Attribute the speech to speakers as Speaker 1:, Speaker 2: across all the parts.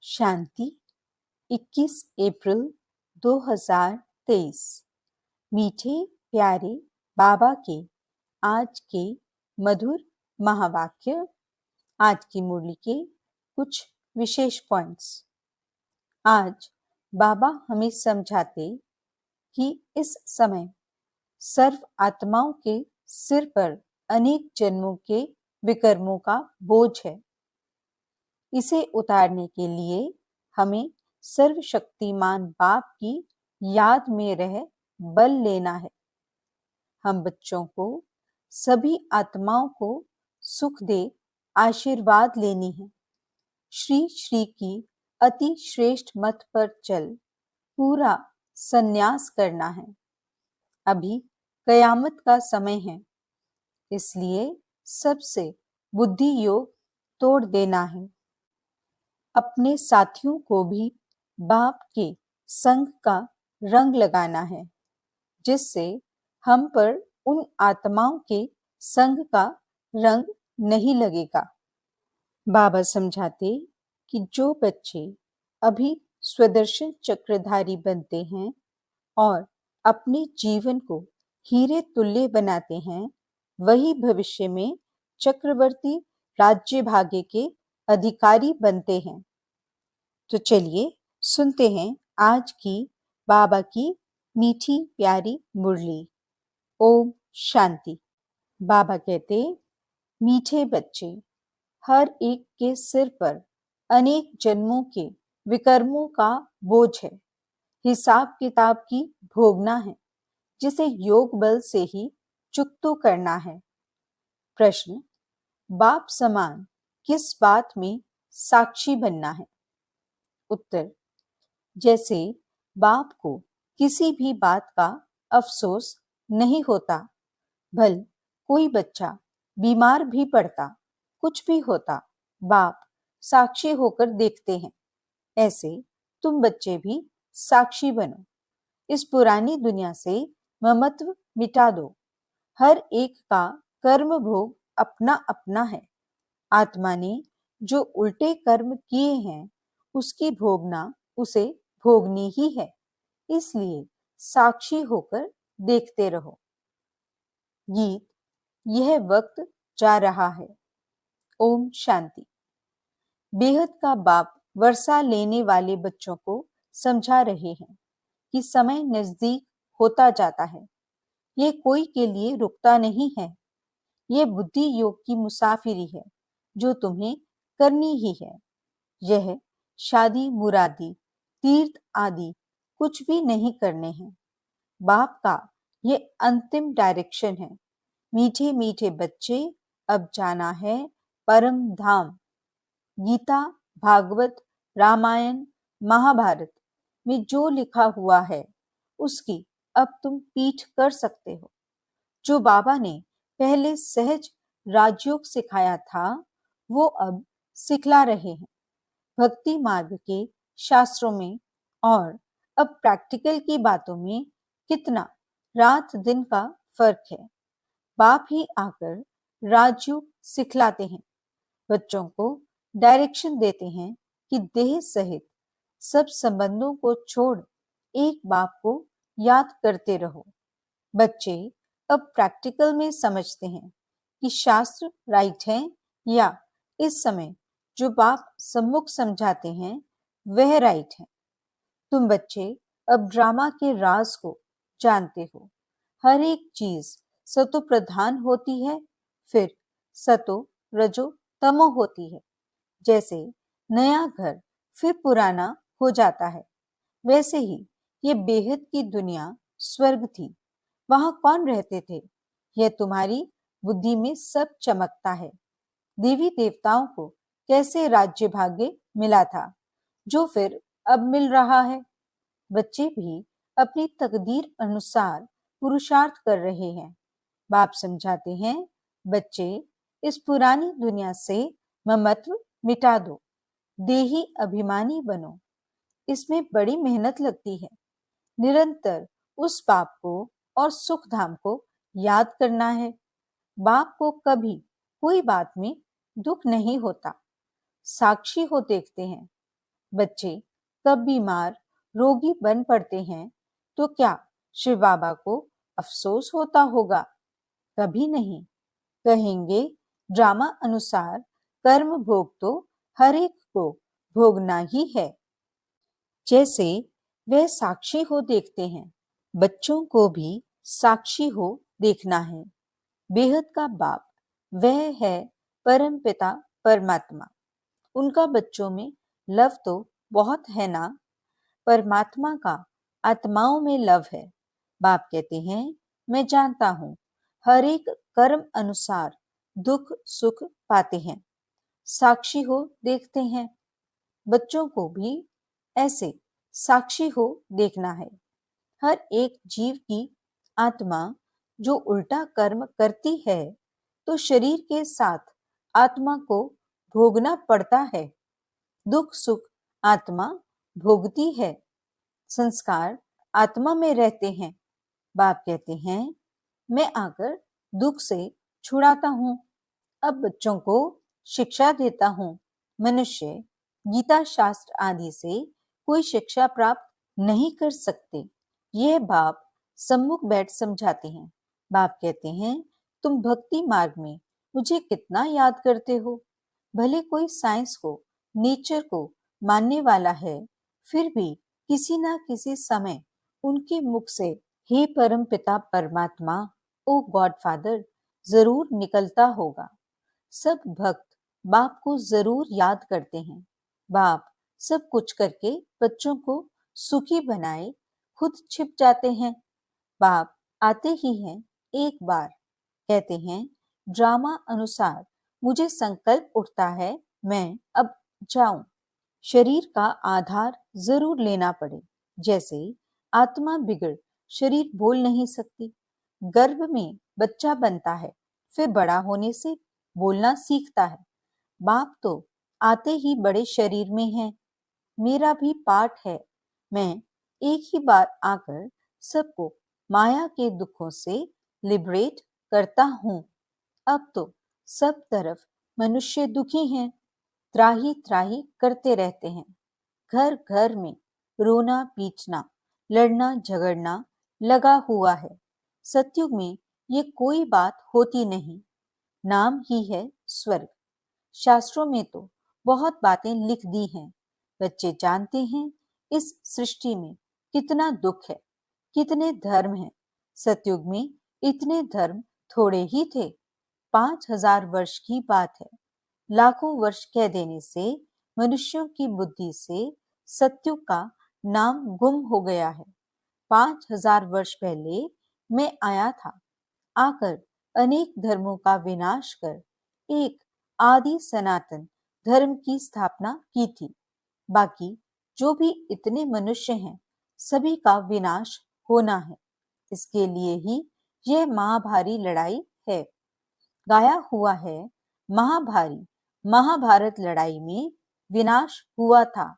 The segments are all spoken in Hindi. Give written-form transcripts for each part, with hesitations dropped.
Speaker 1: शांति 21 अप्रैल 2023। मीठे प्यारे बाबा के आज के मधुर महावाक्य। आज की मुरली के कुछ विशेष पॉइंट्स। आज बाबा हमें समझाते कि इस समय सर्व आत्माओं के सिर पर अनेक जन्मों के विकर्मों का बोझ है। इसे उतारने के लिए हमें सर्वशक्तिमान बाप की याद में रह बल लेना है। हम बच्चों को, सभी आत्माओं को सुख दे आशीर्वाद लेनी है। श्री श्री की अति श्रेष्ठ मत पर चल पूरा संन्यास करना है। अभी कयामत का समय है, इसलिए सबसे बुद्धि योग तोड़ देना है। अपने साथियों को भी बाप के संग का रंग लगाना है, जिससे हम पर उन आत्माओं के संग का रंग नहीं लगेगा। बाबा समझाते कि जो बच्चे अभी स्वदर्शन चक्रधारी बनते हैं और अपने जीवन को हीरे तुल्य बनाते हैं, वही भविष्य में चक्रवर्ती राज्य भाग्य के अधिकारी बनते हैं। तो चलिए सुनते हैं आज की बाबा की मीठी प्यारी मुरली। ओम शांति। बाबा कहते, मीठे बच्चे, हर एक के सिर पर अनेक जन्मों के विकर्मों का बोझ है। हिसाब किताब की भोगना है, जिसे योग बल से ही चुकतो करना है। प्रश्न, बाप समान किस बात में साक्षी बनना है? उत्तर, जैसे बाप को किसी भी बात का अफसोस नहीं होता, भल कोई बच्चा बीमार भी पड़ता, कुछ भी होता, बाप साक्षी होकर देखते हैं। ऐसे तुम बच्चे भी साक्षी बनो। इस पुरानी दुनिया से ममत्व मिटा दो। हर एक का कर्म भोग अपना अपना है। आत्मा ने जो उल्टे कर्म किए हैं, उसकी भोगना उसे भोगनी ही है। इसलिए साक्षी होकर देखते रहो। गीत, यह वक्त जा रहा है। ओम शांति। बेहद का बाप वर्षा लेने वाले बच्चों को समझा रहे हैं कि समय नजदीक होता जाता है। यह कोई के लिए रुकता नहीं है। यह बुद्धि योग की मुसाफिरी है जो तुम्हें करनी ही है। यह शादी मुरादी तीर्थ आदि कुछ भी नहीं करने हैं। बाप का यह अंतिम डायरेक्शन है। मीठे मीठे बच्चे, अब जाना है परम धाम। गीता, भागवत, रामायण, महाभारत में जो लिखा हुआ है, उसकी अब तुम पीठ कर सकते हो। जो बाबा ने पहले सहज राजयोग सिखाया था, वो अब सिखला रहे हैं। भक्ति मार्ग के शास्त्रों में और अब प्रैक्टिकल की बातों में कितना रात दिन का फर्क है। बाप ही आकर राजयोग सिखलाते हैं, बच्चों को डायरेक्शन देते हैं कि देह सहित सब संबंधों को छोड़ एक बाप को याद करते रहो। बच्चे अब प्रैक्टिकल में समझते हैं कि शास्त्र राइट है या इस समय जो बाप सम्मुख समझाते हैं वह राइट है। तुम बच्चे अब ड्रामा के राज को जानते हो। हर एक चीज सतो प्रधान होती है, फिर सतो रजो तमो होती है। जैसे नया घर फिर पुराना हो जाता है, वैसे ही ये बेहद की दुनिया स्वर्ग थी। वहां कौन रहते थे? यह तुम्हारी बुद्धि में सब चमकता है। देवी देवताओं को कैसे राज्य भाग्य मिला था, जो फिर अब मिल रहा है। बच्चे भी अपनी तकदीर अनुसार पुरुषार्थ कर रहे हैं। बाप समझाते हैं, बच्चे इस पुरानी दुनिया से ममत्व मिटा दो, देही अभिमानी बनो। इसमें बड़ी मेहनत लगती है। निरंतर उस बाप को और सुख धाम को याद करना है। बाप को कभी कोई बात में दुख नहीं होता। साक्षी हो देखते हैं। बच्चे कब बीमार रोगी बन पड़ते हैं तो क्या शिव बाबा को अफसोस होता होगा? कभी नहीं। कहेंगे ड्रामा अनुसार कर्म भोग तो हर एक को भोगना ही है। जैसे वह साक्षी हो देखते हैं, बच्चों को भी साक्षी हो देखना है। बेहद का बाप वह है परम पिता परमात्मा। उनका बच्चों में लव तो बहुत है ना। परमात्मा का आत्माओं में लव है। बाप कहते हैं मैं जानता हूं हर एक कर्म अनुसार दुख सुख पाते हैं। साक्षी हो देखते हैं। बच्चों को भी ऐसे साक्षी हो देखना है। हर एक जीव की आत्मा जो उल्टा कर्म करती है तो शरीर के साथ आत्मा को भोगना पड़ता है। दुख सुख आत्मा भोगती है। संस्कार आत्मा में रहते हैं। बाप कहते हैं मैं आकर दुख से छुड़ाता हूं। अब बच्चों को शिक्षा देता हूं। मनुष्य गीता शास्त्र आदि से कोई शिक्षा प्राप्त नहीं कर सकते। यह बाप सम्मुख बैठ समझाते हैं। बाप कहते हैं तुम भक्ति मार्ग में मुझे कितना याद करते हो। भले कोई साइंस को नेचर को मानने वाला है, फिर भी किसी ना किसी समय उनके मुख से हे परम पिता परमात्मा, ओ गॉड फादर जरूर निकलता होगा। सब भक्त बाप को जरूर याद करते हैं। बाप सब कुछ करके बच्चों को सुखी बनाए खुद छिप जाते हैं। बाप आते ही हैं एक बार। कहते हैं ड्रामा अनुसार मुझे संकल्प उठता है मैं अब जाऊं। शरीर का आधार जरूर लेना पड़े। जैसे आत्मा बिगड़ शरीर बोल नहीं सकती। गर्भ में बच्चा बनता है, फिर बड़ा होने से बोलना सीखता है। बाप तो आते ही बड़े शरीर में है। मेरा भी पाठ है। मैं एक ही बार आकर सबको माया के दुखों से लिबरेट करता हूँ। अब तो सब तरफ मनुष्य दुखी हैं, त्राही त्राही करते रहते हैं। घर घर में रोना पीटना लड़ना झगड़ना लगा हुआ है। सतयुग में ये कोई बात होती नहीं। नाम ही है स्वर्ग। शास्त्रों में तो बहुत बातें लिख दी हैं। बच्चे जानते हैं इस सृष्टि में कितना दुख है, कितने धर्म हैं। सतयुग में इतने धर्म थोड़े ही थे। 5000 वर्ष की बात है। लाखों वर्ष कह देने से मनुष्यों की बुद्धि से सत्युग का नाम गुम हो गया है। 5000 वर्ष पहले मैं आया था। आकर अनेक धर्मों का विनाश कर एक आदि सनातन धर्म की स्थापना की थी। बाकी जो भी इतने मनुष्य हैं, सभी का विनाश होना है। इसके लिए ही यह महाभारी लड़ाई है। गाया हुआ है महाभारी महाभारत लड़ाई में विनाश हुआ था।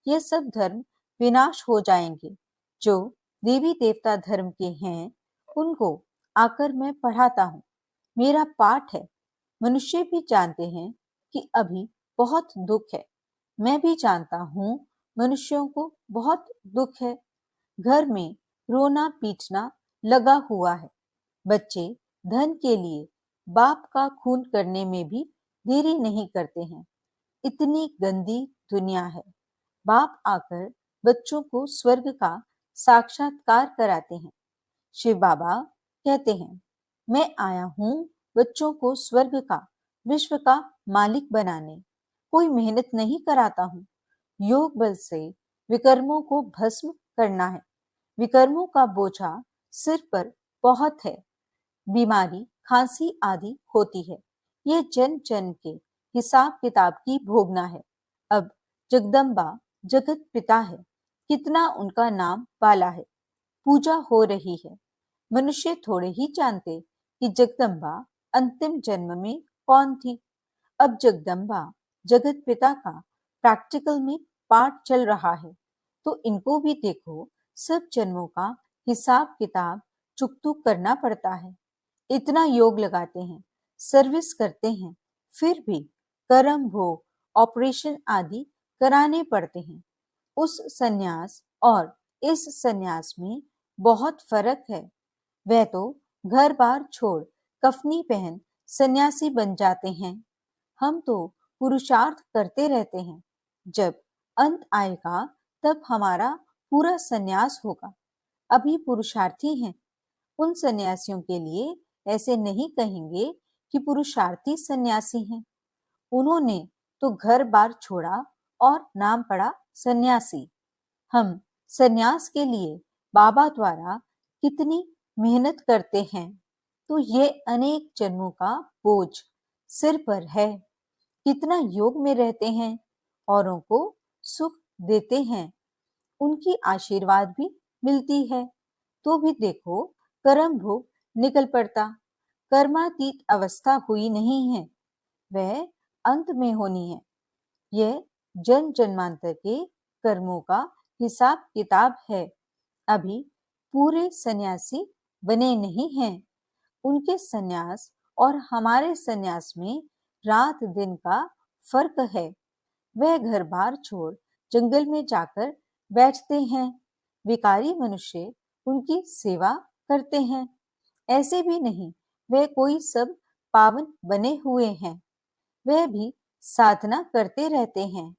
Speaker 1: यह सब धर्म विनाश हो जाएंगे। जो देवी देवता धर्म के हैं उनको आकर मैं पढ़ाता हूँ। मेरा पाठ है। मनुष्य भी जानते हैं कि अभी बहुत दुख है। मैं भी जानता हूँ मनुष्यों को बहुत दुख है। घर में रोना पीटना लगा हुआ है। बच्चे धन के लिए बाप का खून करने में भी देरी नहीं करते हैं। इतनी गंदी दुनिया है। बाप आकर बच्चों को स्वर्ग का साक्षात्कार कराते हैं। शिव बाबा कहते हैं मैं आया हूँ बच्चों को स्वर्ग का विश्व का मालिक बनाने। कोई मेहनत नहीं कराता हूँ। योग बल से विकर्मों को भस्म करना है। विकर्मों का बोझा सिर पर बहुत है। बीमारी खांसी आदि होती है। यह जन जन के हिसाब किताब की भोगना है। अब जगदम्बा जगत पिता है। कितना उनका नाम वाला है। पूजा हो रही है। मनुष्य थोड़े ही जानते कि जगदम्बा अंतिम जन्म में कौन थी। अब जगदम्बा जगत पिता का प्रैक्टिकल में पाठ चल रहा है। तो इनको भी देखो, सब जन्मों का हिसाब किताब चुकतुक करना पड़ता है। इतना योग लगाते हैं, सर्विस करते हैं, फिर भी कर्म भोग ऑपरेशन आदि कराने पड़ते हैं। उस सन्यास और इस सन्यास में बहुत फर्क है। वह तो घर बार छोड़ कफनी पहन सन्यासी बन जाते हैं। हम तो पुरुषार्थ करते रहते हैं। जब अंत आएगा तब हमारा पूरा सन्यास होगा। अभी पुरुषार्थी हैं। उन सन्यासियों के लिए ऐसे नहीं कहेंगे कि पुरुषार्थी सन्यासी हैं। उन्होंने तो घर बार छोड़ा और नाम पड़ा सन्यासी। हम सन्यास के लिए बाबा द्वारा कितनी मेहनत करते हैं, तो ये अनेक जन्मों का बोझ सिर पर है। कितना योग में रहते हैं, औरों को सुख देते हैं, उनकी आशीर्वाद भी मिलती है, तो भी देखो कर्म भोग निकल पड़ता। कर्मातीत अवस्था हुई नहीं है, वह अंत में होनी है। यह जन्म जन्मांतर के कर्मों का हिसाब किताब है। अभी पूरे सन्यासी बने नहीं हैं। उनके सन्यास और हमारे सन्यास में रात दिन का फर्क है। वह घर बार छोड़ जंगल में जाकर बैठते हैं। विकारी मनुष्य उनकी सेवा करते हैं। ऐसे भी नहीं वह कोई सब पावन बने हुए हैं। वह भी साधना करते रहते हैं।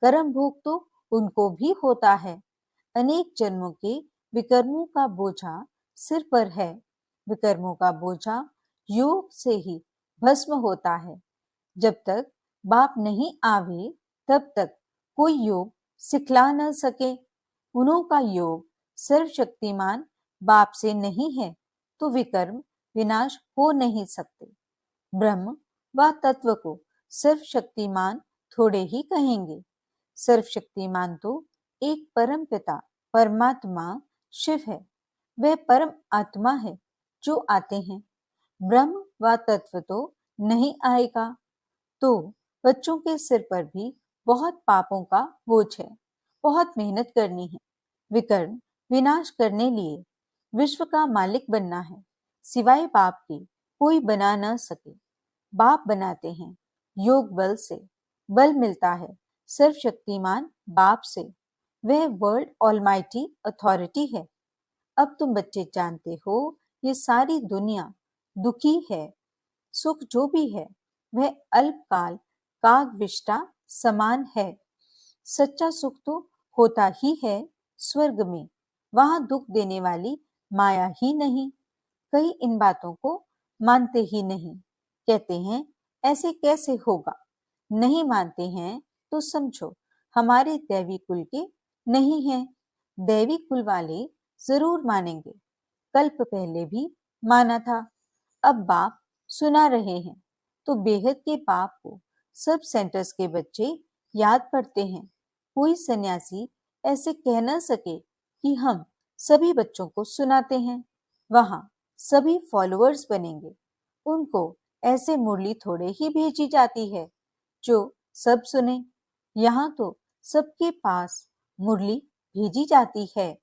Speaker 1: कर्म भोग तो उनको भी होता है। अनेक जन्मों के विकर्मों का बोझा सिर पर है। विकर्मों का बोझा योग से ही भस्म होता है। जब तक बाप नहीं आवे तब तक कोई योग सिखला न सके। उन्हों का योग सर्वशक्तिमान बाप से नहीं है, तो विकर्म विनाश हो नहीं सकते। ब्रह्म व तत्व को सर्वशक्तिमान थोड़े ही कहेंगे। सर्वशक्तिमान तो एक परम पिता परमात्मा शिव है। वह परम आत्मा है जो आते हैं। ब्रह्म व तत्व तो नहीं आएगा। तो बच्चों के सिर पर भी बहुत पापों का बोझ है। बहुत मेहनत करनी है। विकर्म विनाश करने लिए विश्व का मालिक बनना है। सिवाय बाप के कोई बना न सके। बाप बनाते हैं योग बल से। बल मिलता है सर्वशक्तिमान बाप से। वह वर्ल्ड ऑलमाइटी अथॉरिटी है। अब तुम बच्चे जानते हो ये सारी दुनिया दुखी है। सुख जो भी है वह अल्पकाल कागविष्टा समान है। सच्चा सुख तो होता ही है स्वर्ग में। वहां दुख देने वाली माया ही नहीं। कई इन बातों को मानते ही नहीं। कहते हैं ऐसे कैसे होगा। नहीं मानते हैं तो समझो हमारे दैवी कुल के नहीं हैं। दैवी कुल वाले जरूर मानेंगे। कल्प पहले भी माना था। अब बाप सुना रहे हैं तो बेहद के बाप को सब सेंटर्स के बच्चे याद पड़ते हैं। कोई सन्यासी ऐसे कह न सके कि हम सभी बच्चों को सुनाते हैं। वहां सभी फॉलोअर्स बनेंगे। उनको ऐसे मुरली थोड़े ही भेजी जाती है जो सब सुने। यहाँ तो सबके पास मुरली भेजी जाती है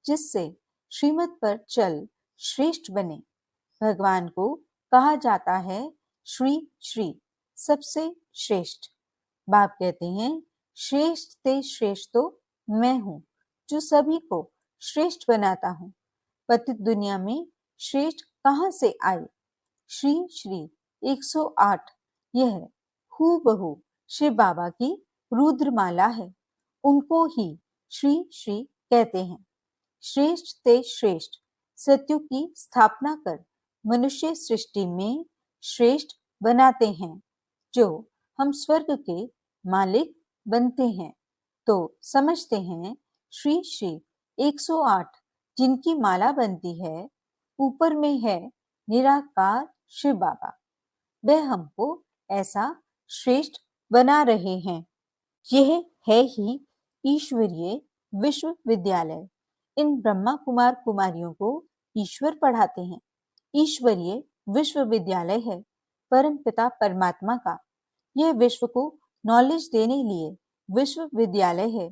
Speaker 1: जिससे श्रीमत पर चल श्रेष्ठ बने। भगवान को कहा जाता है श्री श्री, सबसे श्रेष्ठ। बाप कहते हैं श्रेष्ठ ते श्रेष्ठ तो मैं हूँ जो सभी को श्रेष्ठ बनाता हूँ। पतित दुनिया में श्रेष्ठ कहाँ से आए। श्री श्री 108 यह हूबहू शिव बाबा की रुद्रमाला है। उनको ही श्री श्री कहते हैं। श्रेष्ठ ते श्रेष्ठ सत्युग की स्थापना कर मनुष्य सृष्टि में श्रेष्ठ बनाते हैं। जो हम स्वर्ग के मालिक बनते हैं तो समझते हैं श्री श्री 108 जिनकी माला बनती है ऊपर में है निराकार शिव बाबा। वह हमको ऐसा श्रेष्ठ बना रहे हैं। यह है ही ईश्वरीय विश्वविद्यालय। इन ब्रह्मा कुमार कुमारियों को ईश्वर पढ़ाते हैं। ईश्वरीय विश्वविद्यालय है परम पिता परमात्मा का। यह विश्व को नॉलेज देने लिए विश्वविद्यालय है।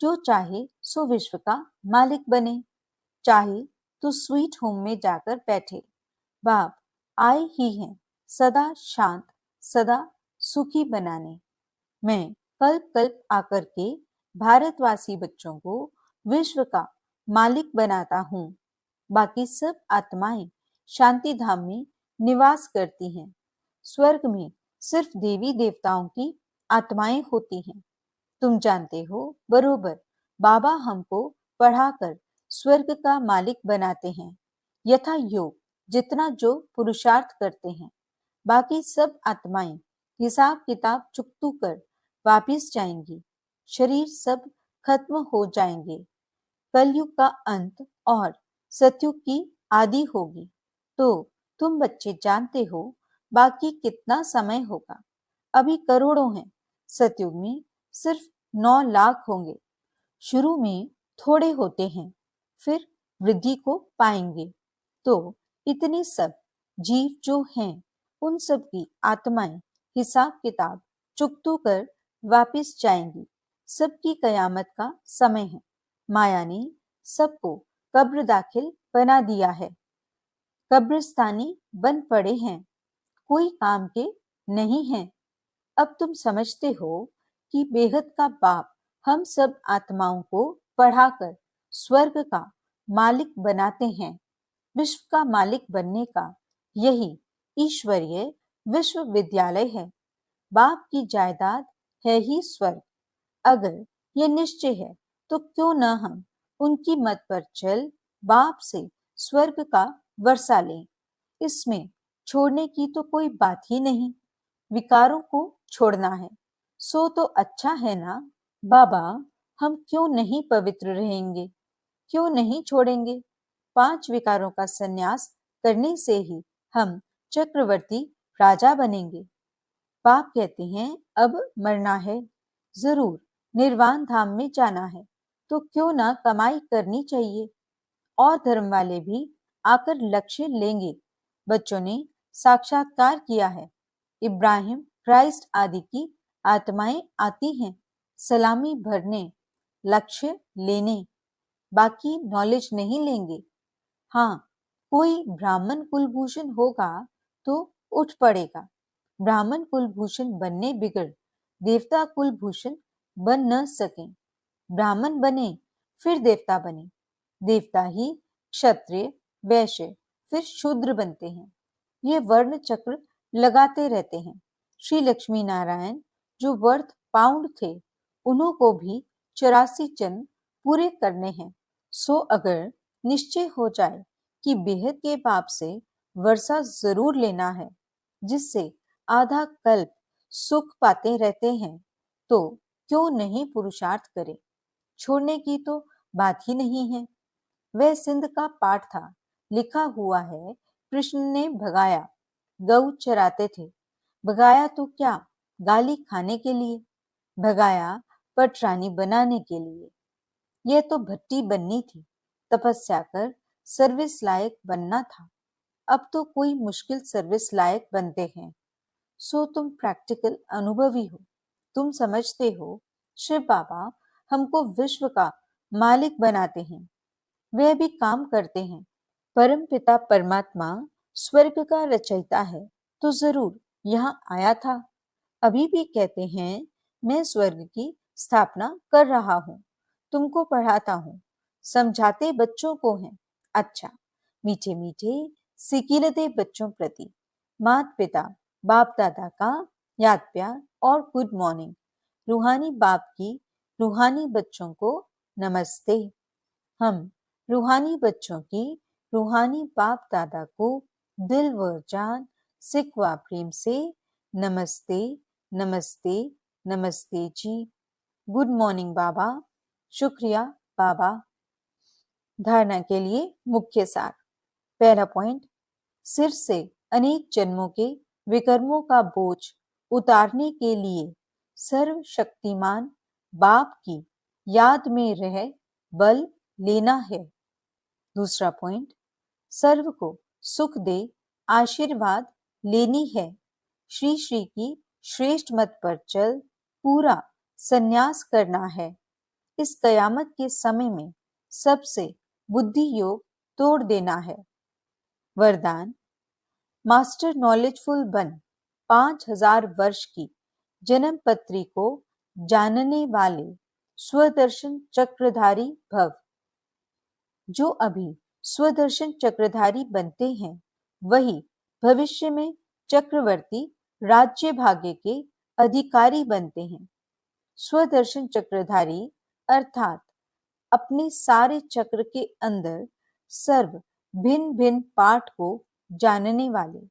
Speaker 1: जो चाहे सो विश्व का मालिक बने। चाहे तो स्वीट होम में जाकर बैठे। बाप आए ही हैं सदा शांत सदा सुखी बनाने। मैं कल्प कल्प आकर के भारतवासी बच्चों को विश्व का मालिक बनाता हूँ। बाकी सब आत्माएं शांति धाम में निवास करती हैं। स्वर्ग में सिर्फ देवी देवताओं की आत्माएं होती हैं। तुम जानते हो बरोबर, बाबा हमको पढ़ाकर स्वर्ग का मालिक बनाते हैं। यथा योग जितना जो पुरुषार्थ करते हैं। बाकी सब आत्माएं हिसाब किताब चुकतू कर वापिस जाएंगी। शरीर सब खत्म हो जाएंगे। कलयुग का अंत और सतयुग की आदि होगी। तो तुम बच्चे जानते हो बाकी कितना समय होगा। अभी करोड़ों हैं। सतयुग में सिर्फ 9 लाख होंगे। शुरू में थोड़े होते हैं, फिर वृद्धि को पाएंगे। तो इतने सब जीव जो हैं, उन सब की आत्माएं हिसाब किताब चुकतू कर वापिस जाएंगी। सबकी कयामत का समय है। माया ने सबको कब्र दाखिल बना दिया है। कब्रिस्तानी बन पड़े हैं, कोई काम के नहीं हैं। अब तुम समझते हो कि बेहद का बाप हम सब आत्माओं को पढ़ाकर स्वर्ग का मालिक बनाते हैं। विश्व का मालिक बनने का यही ईश्वरीय विश्वविद्यालय है। बाप की जायदाद है ही स्वर्ग। अगर ये निश्चय है तो क्यों न हम उनकी मत पर चल बाप से स्वर्ग का वर्षा लें। इसमें छोड़ने की तो कोई बात ही नहीं। विकारों को छोड़ना है सो तो अच्छा है ना। बाबा, हम क्यों नहीं पवित्र रहेंगे, क्यों नहीं छोड़ेंगे। 5 विकारों का संन्यास करने से ही हम चक्रवर्ती राजा बनेंगे। बाप कहते हैं अब मरना है, जरूर निर्वाण धाम में जाना है, तो क्यों ना कमाई करनी चाहिए। और धर्म वाले भी आकर लक्ष्य लेंगे। बच्चों ने साक्षात्कार किया है। इब्राहिम, क्राइस्ट आदि की आत्माएं आती हैं सलामी भरने, लक्ष्य लेने। बाकी नॉलेज नहीं लेंगे। हाँ, कोई ब्राह्मण कुलभूषण होगा तो उठ पड़ेगा। ब्राह्मण कुलभूषण बनने बिगड़ देवता कुलभूषण बन न सके। ब्राह्मण बने फिर देवता बने। देवता ही क्षत्रिय, वैश्य, फिर शूद्र बनते हैं। ये वर्ण चक्र लगाते रहते हैं। श्री लक्ष्मी नारायण जो वर्थ पाउंड थे, उन्हों को भी 84 जन्म पूरे करने हैं। सो अगर निश्चय हो जाए कि बेहद के बाप से वर्षा जरूर लेना है, जिससे आधा कल्प सुख पाते रहते हैं, तो क्यों नहीं पुरुषार्थ करें। छोड़ने की तो बात ही नहीं है। वह सिंध का पाठ था, लिखा हुआ है। कृष्ण ने भगाया, गऊ चराते थे। भगाया तो क्या, गाली खाने के लिए। भगाया पटरानी बनाने के लिए। यह तो भट्टी बननी थी, तपस्या कर सर्विस लायक बनना था। अब तो कोई मुश्किल सर्विस लायक बनते हैं। सो तुम प्रैक्टिकल अनुभवी हो। तुम समझते हो शिव बाबा हमको विश्व का मालिक बनाते हैं। वे भी काम करते हैं। परम पिता परमात्मा स्वर्ग का रचयिता है, तो जरूर यहाँ आया था। अभी भी कहते हैं मैं स्वर्ग की स्थापना कर रहा हूँ। तुमको पढ़ाता हूँ, समझाते बच्चों को हैं। अच्छा, मीठे मीठे सिकीलते बच्चों प्रति माता पिता बाप दादा का याद प्यार और गुड मॉर्निंग। रूहानी बाप की रूहानी बच्चों को नमस्ते। हम रूहानी बच्चों की रूहानी बाप दादा को दिल व जान सिकवा प्रेम से नमस्ते नमस्ते नमस्ते जी। गुड मॉर्निंग बाबा। शुक्रिया बाबा। धारणा के लिए मुख्य सार। पहला पॉइंट, सिर से अनेक जन्मों के विकर्मों का बोझ उतारने के लिए सर्वशक्तिमान बाप की याद में रह बल लेना है। दूसरा पॉइंट, सर्व को सुख दे आशीर्वाद लेनी है। श्री श्री की श्रेष्ठ मत पर चल पूरा संन्यास करना है। इस कयामत के समय में सबसे बुद्धि योग तोड़ देना है। वरदान, मास्टर नॉलेजफुल बन 5000 वर्ष की जन्म पत्री को जानने वाले स्वदर्शन चक्रधारी भव। जो अभी स्वदर्शन चक्रधारी बनते हैं वही भविष्य में चक्रवर्ती राज्य भाग्य के अधिकारी बनते हैं। स्वदर्शन चक्रधारी अर्थात अपने सारे चक्र के अंदर सर्व भिन्न भिन्न पाठ को जानने वाले।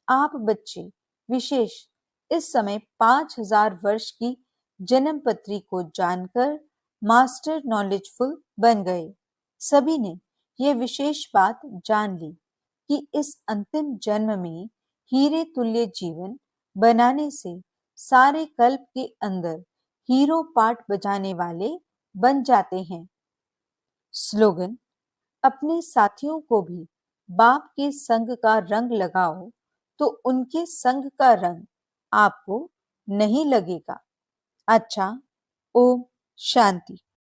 Speaker 1: आप बच्चे विशेष इस समय 5000 वर्ष की जन्म पत्री को जानकर मास्टर नॉलेजफुल बन गए। सभी ने यह विशेष बात जान ली कि इस अंतिम जन्म में हीरे तुल्य जीवन बनाने से सारे कल्प के अंदर हीरो पाठ बजाने वाले बन जाते हैं। स्लोगन: अपने साथियों को भी बाप के संग का रंग लगाओ तो उनके संग का रंग आपको नहीं लगेगा। अच्छा, ओम शांति।